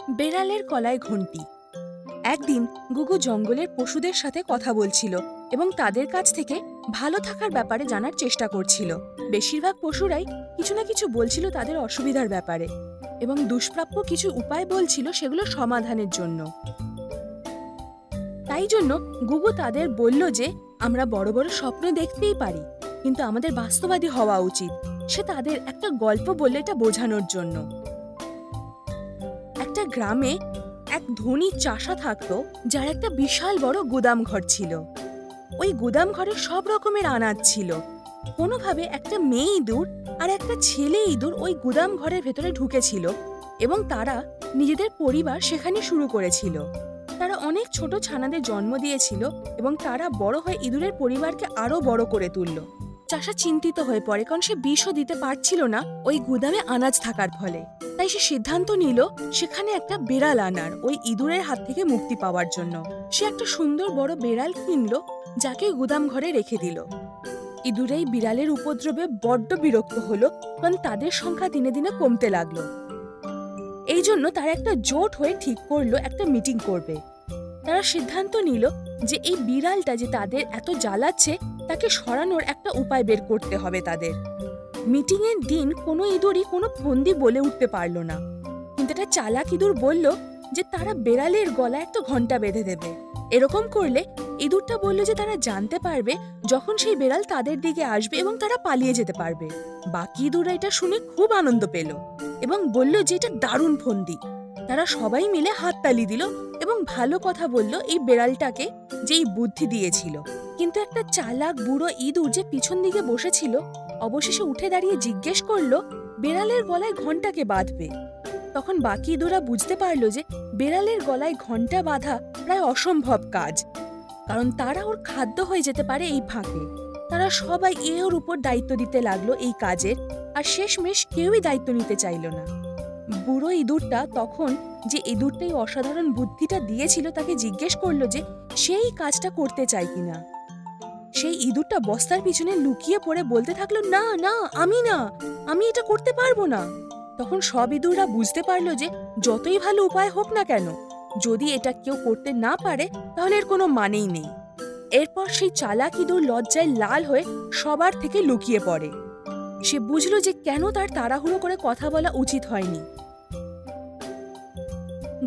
বেড়ালের গলায় ঘণ্টি। একদিন গুগু জঙ্গলের পশুদের সাথে কথা বলছিল এবং তাদের কাছ থেকে ভালো থাকার ব্যাপারে জানার চেষ্টা করছিল। বেশিরভাগ পশুরাই কিছু না কিছু বলছিল তাদের অসুবিধার ব্যাপারে এবং দুষ্প্রাপ্য কিছু উপায় বলছিল সেগুলো সমাধানের জন্য। তাই জন্য গুগু তাদের বলল যে আমরা বড় বড় স্বপ্ন দেখতেই পারি, কিন্তু আমাদের বাস্তববাদী হওয়া উচিত। সে তাদের একটা গল্প বলল এটা বোঝানোর জন্য। একটা গ্রামে এক ধনী চাষা থাকতো, যার একটা বিশাল বড় গুদাম ঘর ছিল। ওই গুদাম ঘরে সব রকমের আনাজ ছিল। কোনোভাবে একটা মেয়ে ইঁদুর আর একটা ছেলে ইঁদুর ওই গুদাম ঘরের ভেতরে ঢুকেছিল এবং তারা নিজেদের পরিবার সেখানে শুরু করেছিল। তারা অনেক ছোট ছানাদের জন্ম দিয়েছিল এবং তারা বড় হয়ে ইঁদুরের পরিবারকে আরো বড় করে তুলল। চাষা চিন্তিত হয়ে পড়ে, কারণ সে বিষও দিতে পারছিল না ওই গুদামে আনাজ থাকার ফলে। তাই সে সিদ্ধান্ত নিল সেখানে একটা বেড়াল আনার, ওই ইঁদুরের হাত থেকে মুক্তি পাওয়ার জন্য। সে একটা সুন্দর বড় বেড়াল কিনলো, যাকে গুদাম ঘরে রেখে দিল। ইঁদুর এই বিড়ালের উপদ্রবে বড্ড বিরক্ত হলো, কারণ তাদের সংখ্যা দিনে দিনে কমতে লাগলো। এই জন্য তারা একটা জোট হয়ে ঠিক করলো একটা মিটিং করবে। তারা সিদ্ধান্ত নিল যে এই বিড়ালটা যে তাদের এত জ্বালাচ্ছে তাকে সরানোর একটা উপায় বের করতে হবে তাদের। মিটিং এর দিন কোনো ইঁদুরই কোনো ফন্দি বলে উঠতে পারলো না, কিন্তু একটা চালাক ইঁদুর বলল যে তারা বেড়ালের গলায় একটা ঘন্টা বেঁধে দেবে। এরকম করলে ইঁদুরটা বলল যে তারা জানতে পারবে যখন সেই বেড়াল তাদের দিকে আসবে এবং তারা পালিয়ে যেতে পারবে। বাকি ইঁদুররা এটা শুনে খুব আনন্দ পেল এবং বলল যে এটা দারুণ ফন্দি। তারা সবাই মিলে হাততালি দিল এবং ভালো কথা বলল এই বেড়ালটাকে, যে এই বুদ্ধি দিয়েছিল। কিন্তু একটা চালাক বুড়ো ইঁদুর যে পিছন দিকে বসেছিল অবশেষে উঠে দাঁড়িয়ে জিজ্ঞেস করলো বেড়ালের গলায় ঘন্টাকে বাঁধবে। তখন বাকি ইঁদুররা বুঝতে পারলো যে বেড়ালের গলায় ঘন্টা বাঁধা প্রায় অসম্ভব কাজ, কারণ তারা ওর খাদ্য হয়ে যেতে পারে এই ফাঁকে। তারা সবাই এর উপর দায়িত্ব দিতে লাগলো এই কাজের, আর শেষমেশ কেউই দায়িত্ব নিতে চাইল না। বুড়ো ইঁদুরটা তখন যে ইঁদুরটাই অসাধারণ বুদ্ধিটা দিয়েছিল তাকে জিজ্ঞেস করলো যে সেই কাজটা করতে চায় কিনা। সেই ইঁদুরটা বস্তার পিছনে লুকিয়ে পড়ে বলতে থাকলো, না না, আমি এটা করতে পারবো না। তখন সব ইঁদুররা বুঝতে পারলো যে যতই ভালো উপায় হোক না কেন, যদি এটা কেউ করতে না পারে তাহলে এর কোনো মানেই নেই। এরপর সেই চালাক ইঁদুর লজ্জায় লাল হয়ে সবার থেকে লুকিয়ে পড়ে। সে বুঝলো যে কেন তার তাড়াহুড়ো করে কথা বলা উচিত হয়নি।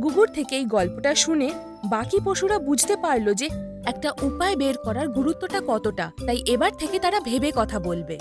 গুগুর থেকে এই গল্পটা শুনে বাকি পশুরা বুঝতে পারলো যে একটা উপায় বের করার গুরুত্বটা কতটা, তাই এবার থেকে তারা ভেবে কথা বলবে।